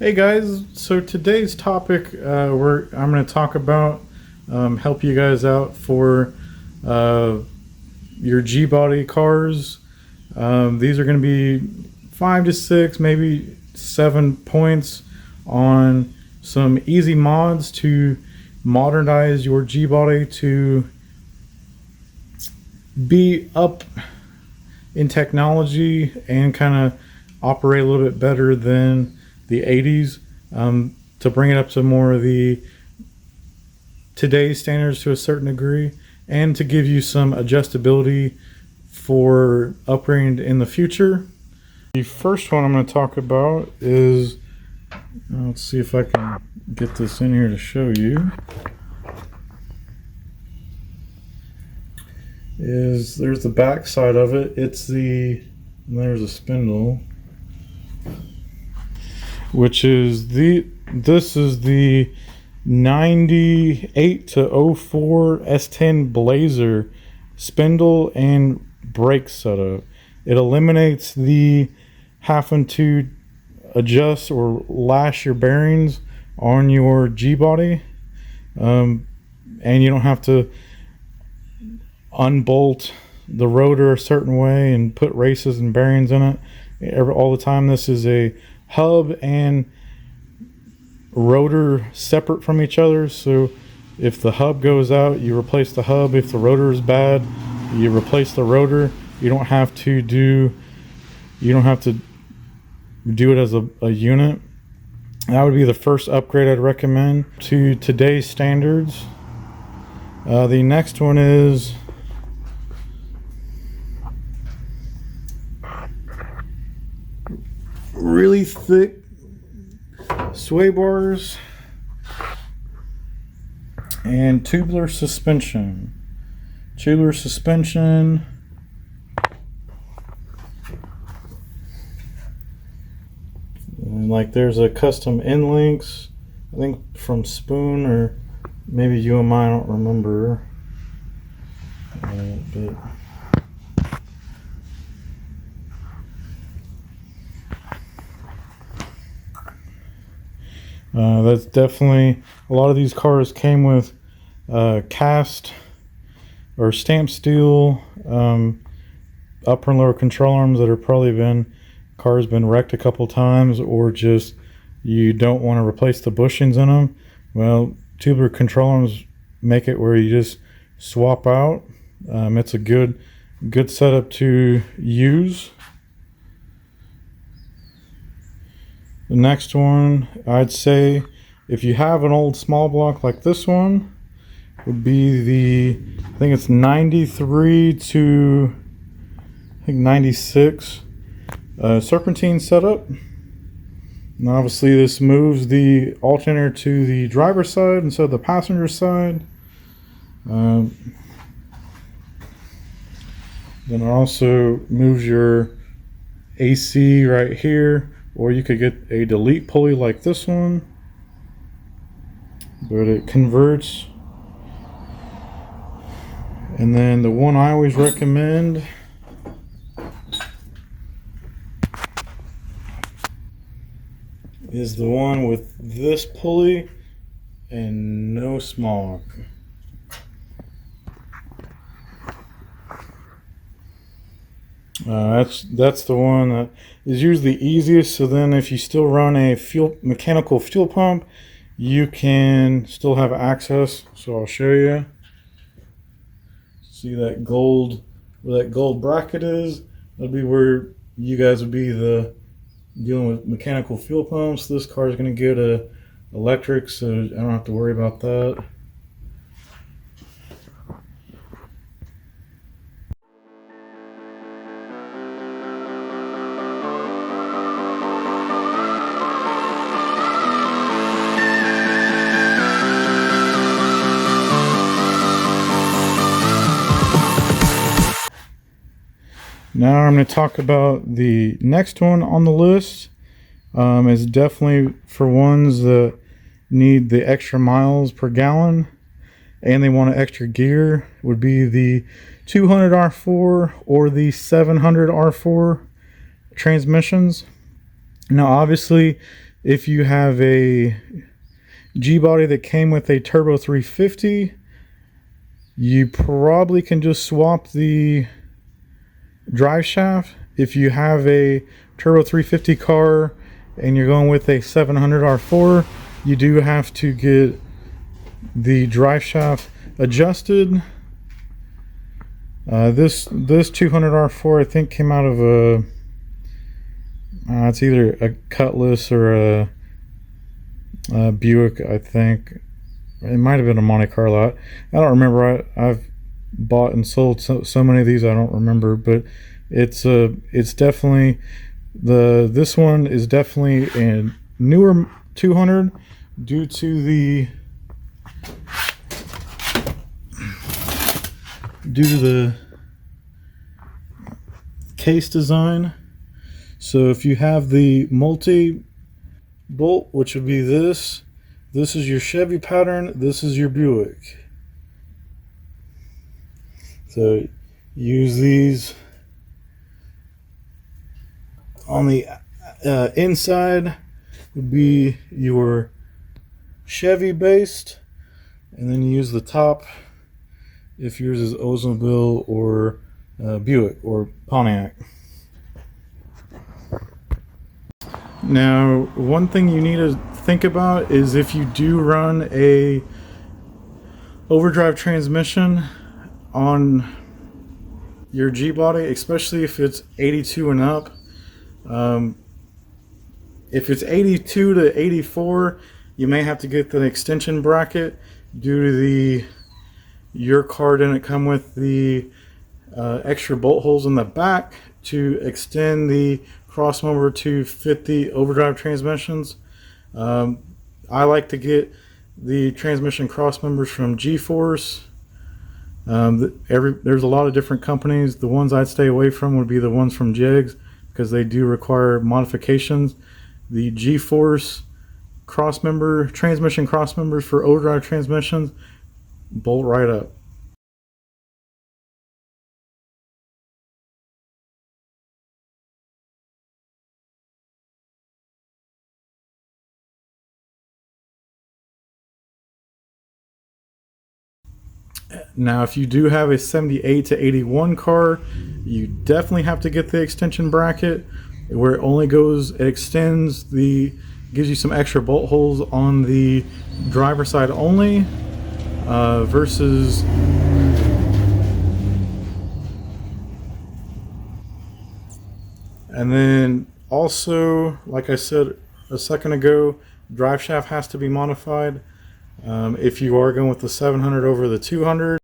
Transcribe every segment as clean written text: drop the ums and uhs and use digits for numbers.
Hey guys, so today's topic I'm going to talk about help you guys out for your Gbody cars. These are going to be 5 to 6, maybe 7 points on some easy mods to modernize your Gbody to be up in technology and kind of operate a little bit better than the 80s, to bring it up to more of the today's standards to a certain degree, and to give you some adjustability for upgrading in the future. The first one I'm going to talk about is, let's see if I can get this in here to show you, there's the back side of it. There's a spindle, which is this is the 98 to 04 S10 Blazer spindle and brake setup. It eliminates the having to adjust or lash your bearings on your Gbody, and you don't have to unbolt the rotor a certain way and put races and bearings in it all the time. This is a hub and rotor separate from each other, so if the hub goes out, you replace the hub. If the rotor is bad, you replace the rotor. You don't have to do it as a unit. That would be the first upgrade I'd recommend to today's standards. The next one is really thick sway bars and tubular suspension. And like there's a custom end links, I think from Spoon or maybe UMI, I don't remember, but that's definitely, a lot of these cars came with cast or stamped steel upper and lower control arms that are probably been wrecked a couple times, or just you don't want to replace the bushings in them. Well, tubular control arms make it where you just swap out. It's a good setup to use. The next one, I'd say, if you have an old small block like this one, would be I think it's 93 to 96 serpentine setup. And obviously this moves the alternator to the driver's side instead of the passenger side. Then it also moves your AC right here. Or you could get a delete pulley like this one, but it converts. And then the one I always recommend is the one with this pulley and no smog. That's the one that is usually the easiest. So then if you still run a mechanical fuel pump, you can still have access. So I'll show you. See that gold, where that gold bracket is? That'll be where you guys would be dealing with mechanical fuel pumps. This car is going to get a electric, so I don't have to worry about that. Now I'm going to talk about the next one on the list. It's definitely for ones that need the extra miles per gallon and they want an extra gear. Would be the 200 R4 or the 700 R4 transmissions. Now obviously if you have a Gbody that came with a turbo 350, you probably can just swap the drive shaft. If you have a turbo 350 car and you're going with a 700 R4, you do have to get the drive shaft adjusted. This 200 R4 I think came out of a it's either a Cutlass or a Buick. I think it might have been a Monte Carlo. I don't remember. I've bought and sold so many of these I don't remember, but it's definitely this one is definitely a newer 200 due to the case design. So if you have the multi bolt, which would be this is your Chevy pattern, this is your Buick. So use these on the inside would be your Chevy based, and then you use the top if yours is Oldsmobile or Buick or Pontiac. Now, one thing you need to think about is if you do run a overdrive transmission on your Gbody, especially if it's 82 and up. If it's 82 to 84, you may have to get the extension bracket due to your car didn't come with the extra bolt holes in the back to extend the crossmember to fit the overdrive transmissions. I like to get the transmission crossmembers from G-Force. There's a lot of different companies. The ones I'd stay away from would be the ones from Jegs because they do require modifications. The G-Force transmission crossmembers for overdrive transmissions bolt right up. Now, if you do have a 78 to 81 car, you definitely have to get the extension bracket where it extends gives you some extra bolt holes on the driver side only versus and then also, like I said a second ago, drive shaft has to be modified. If you are going with the 700 over the 200.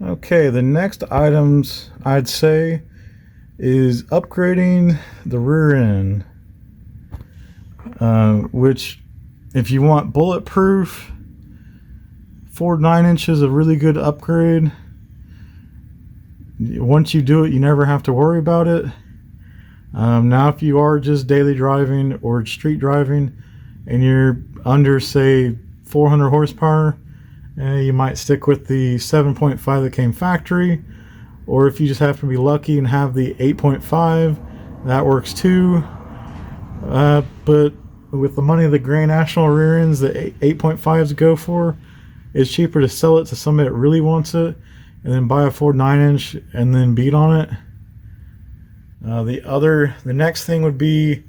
Okay, the next items I'd say is upgrading the rear end, which if you want bulletproof, 4 9-inch is a really good upgrade. Once you do it, you never have to worry about it. Now, if you are just daily driving or street driving and you're under, say, 400 horsepower, you might stick with the 7.5 that came factory. Or if you just happen to be lucky and have the 8.5, that works too. But with the money the Grand National rear ends the 8.5s go for, it's cheaper to sell it to somebody that really wants it and then buy a 4 9-inch and then beat on it. The next thing would be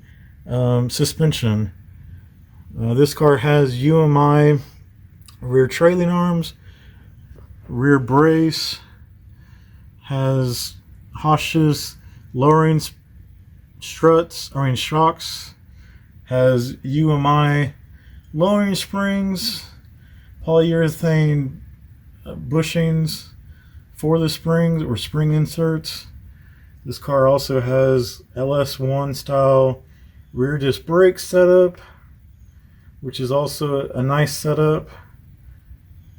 suspension. This car has UMI rear trailing arms, rear brace, has Hosches lowering shocks, has UMI lowering springs, polyurethane bushings for the springs or spring inserts. This car also has LS1 style rear disc brake setup, which is also a nice setup,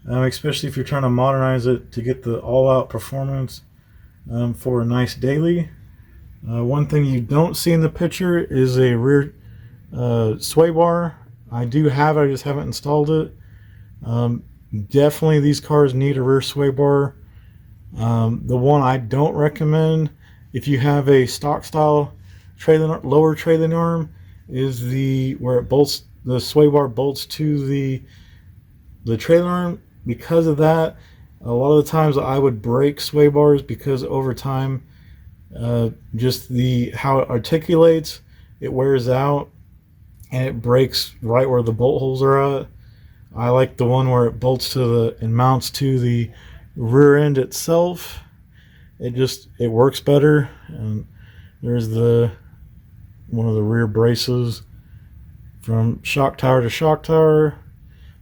especially if you're trying to modernize it to get the all-out performance for a nice daily. One thing you don't see in the picture is a rear sway bar. I do have it, I just haven't installed it. Definitely these cars need a rear sway bar. The one I don't recommend If you have a stock style trailing lower trailing arm, is the where it bolts, the sway bar bolts to the trailing arm. Because of that, a lot of the times I would break sway bars because over time, just the how it articulates, it wears out and it breaks right where the bolt holes are at. I like the one where it bolts to the and mounts to the rear end itself. It works better. And there's the one of the rear braces from shock tower to shock tower.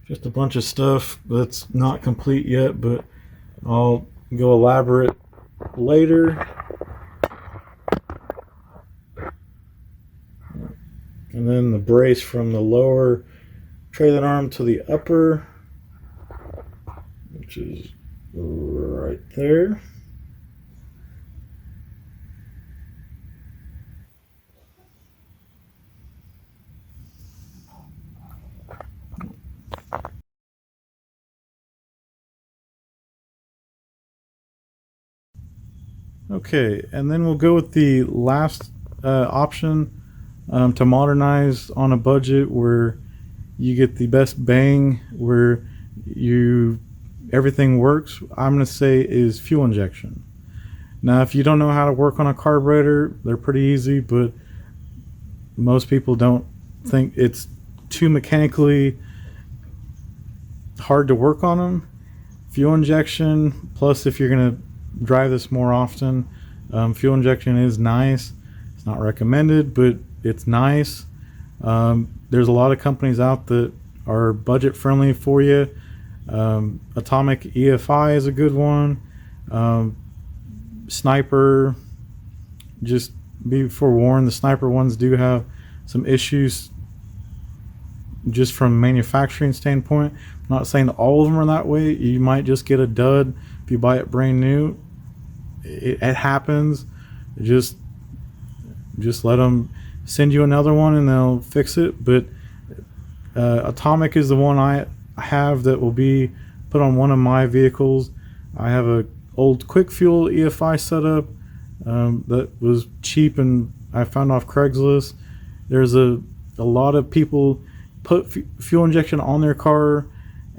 Just a bunch of stuff that's not complete yet, but I'll go elaborate later. And then the brace from the lower trailing arm to the upper, which is right there. Okay, and then we'll go with the last option to modernize on a budget where you get the best bang, where everything works. I'm going to say is fuel injection. Now, if you don't know how to work on a carburetor, they're pretty easy, but most people don't think it's too mechanically hard to work on them. Fuel injection, plus if you're going to drive this more often, fuel injection is nice. It's not recommended, but it's nice. There's a lot of companies out that are budget friendly for you. Atomic EFI is a good one. Sniper, just be forewarned, the Sniper ones do have some issues just from a manufacturing standpoint. I'm not saying all of them are that way. You might just get a dud if you buy it brand new. It happens. Just let them send you another one and they'll fix it. But Atomic is the one I have that will be put on one of my vehicles. I have a old quick fuel EFI setup that was cheap and I found off Craigslist. There's a lot of people put fuel injection on their car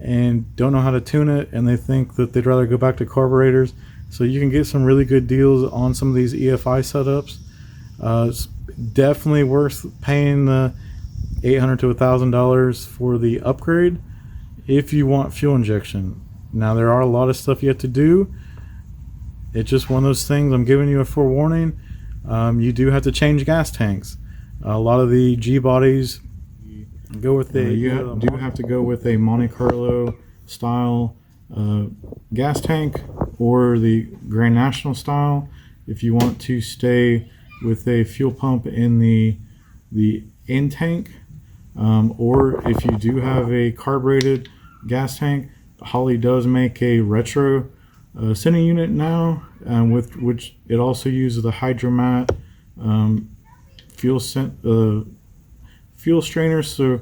and don't know how to tune it, and they think that they'd rather go back to carburetors. So you can get some really good deals on some of these EFI setups. It's definitely worth paying the $800 to $1,000 for the upgrade if you want fuel injection. Now, there are a lot of stuff you have to do. It's just one of those things. I'm giving you a forewarning. You do have to change gas tanks. A lot of the Gbodies go with do have to go with a Monte Carlo style gas tank or the Grand National style if you want to stay with a fuel pump in the end tank, or if you do have a carbureted gas tank. Holley does make a retro sending unit now, with which it also uses the Hydromat fuel strainer, so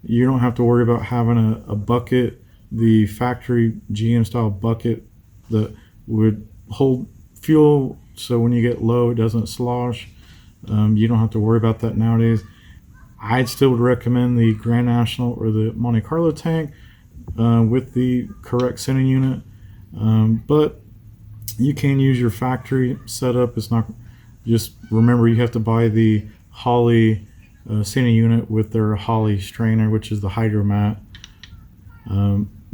you don't have to worry about having a bucket, the factory GM style bucket that would hold fuel so when you get low it doesn't slosh. You don't have to worry about that nowadays. I still would recommend the Grand National or the Monte Carlo tank with the correct sending unit, but you can use your factory setup. It's not, just remember you have to buy the Holley sending unit with their Holley strainer, which is the Hydromat.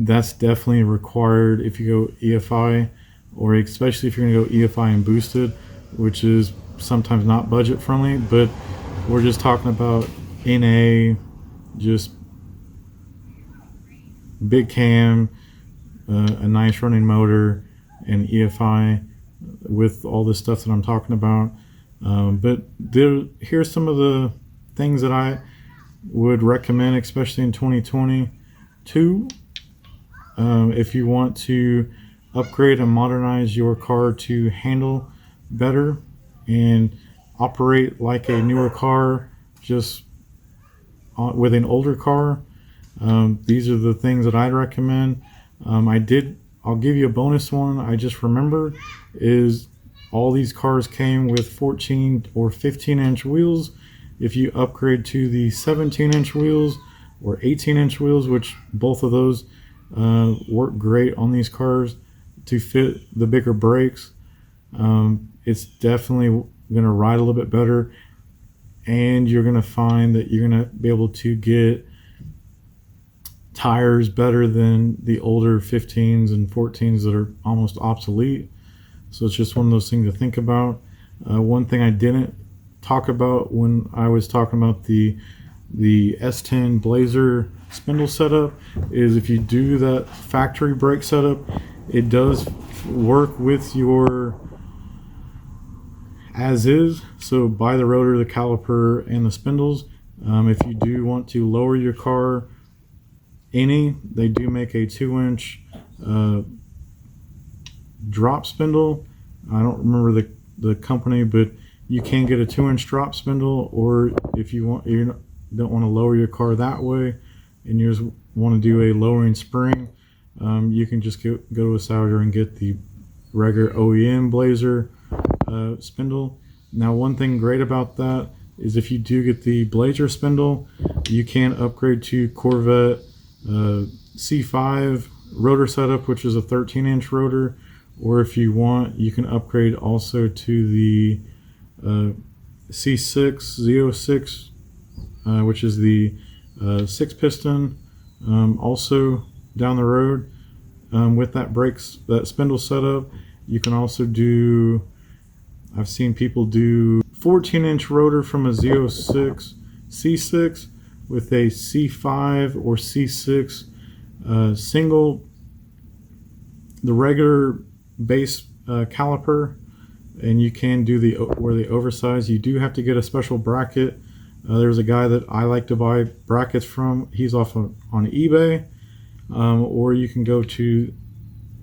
That's definitely required if you go EFI, or especially if you're going to go EFI and boosted, which is sometimes not budget friendly. But we're just talking about NA, just big cam, a nice running motor, and EFI with all the stuff that I'm talking about. But here's some of the things that I would recommend, especially in 2022. If you want to upgrade and modernize your car to handle better and operate like a newer car, just with an older car, these are the things that I'd recommend. I'll give you a bonus one I just remembered, is all these cars came with 14 or 15-inch wheels. If you upgrade to the 17-inch wheels or 18-inch wheels, which both of those work great on these cars to fit the bigger brakes, it's definitely going to ride a little bit better, and you're going to find that you're going to be able to get tires better than the older 15s and 14s that are almost obsolete. So it's just one of those things to think about. One thing I didn't talk about when I was talking about the S10 Blazer spindle setup is if you do that factory brake setup, it does work with your as is. So by the rotor, the caliper, and the spindles. If you do want to lower your car they do make a 2-inch drop spindle. I don't remember the company, but you can get a 2-inch drop spindle, or if you don't want to lower your car that way and you just want to do a lowering spring, you can just go to a Sauger and get the regular OEM Blazer spindle. Now, one thing great about that is if you do get the Blazer spindle, you can upgrade to Corvette C5 rotor setup, which is a 13-inch rotor, or if you want, you can upgrade also to the C6 Z06, which is the 6-piston, also down the road. With that spindle setup, you can also do, I've seen people do 14-inch rotor from a Z06 C6 with a C5 or C6 single, the regular base caliper, and you can do the oversized. You do have to get a special bracket. There's a guy that I like to buy brackets from. He's off on eBay, or you can go to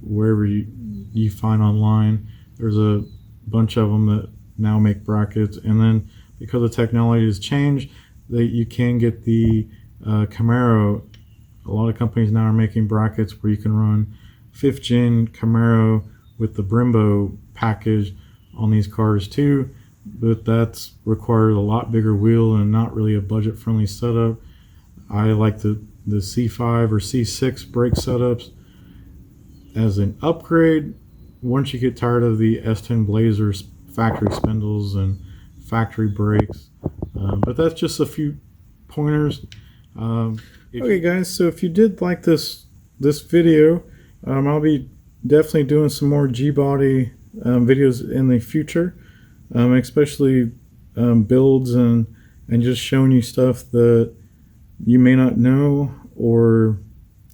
wherever you find online. There's a bunch of them that now make brackets, and then because the technology has changed, you can get the Camaro. A lot of companies now are making brackets where you can run 5th gen Camaro with the Brembo package on these cars too, but that's required a lot bigger wheel and not really a budget friendly setup. I like the C5 or C6 brake setups as an upgrade once you get tired of the S10 Blazers factory spindles and factory brakes. But that's just a few pointers. Okay guys, so if you did like this video, I'll be definitely doing some more Gbody videos in the future, especially builds and just showing you stuff that you may not know or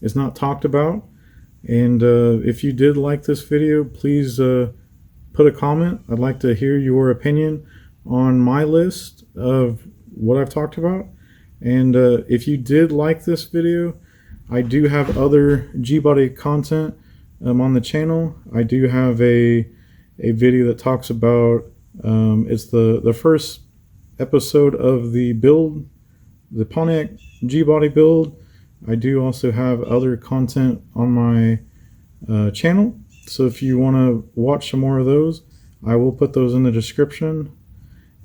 is not talked about. And if you did like this video, please put a comment. I'd like to hear your opinion on my list of what I've talked about. And if you did like this video, I do have other Gbody content on the channel. I do have a video that talks about it's the first episode of the build, the Pontiac Gbody build. I do also have other content on my channel, so if you want to watch some more of those, I will put those in the description.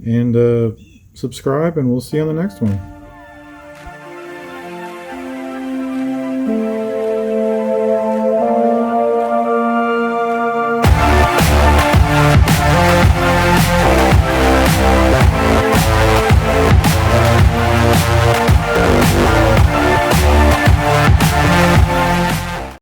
And subscribe, and we'll see you on the next one.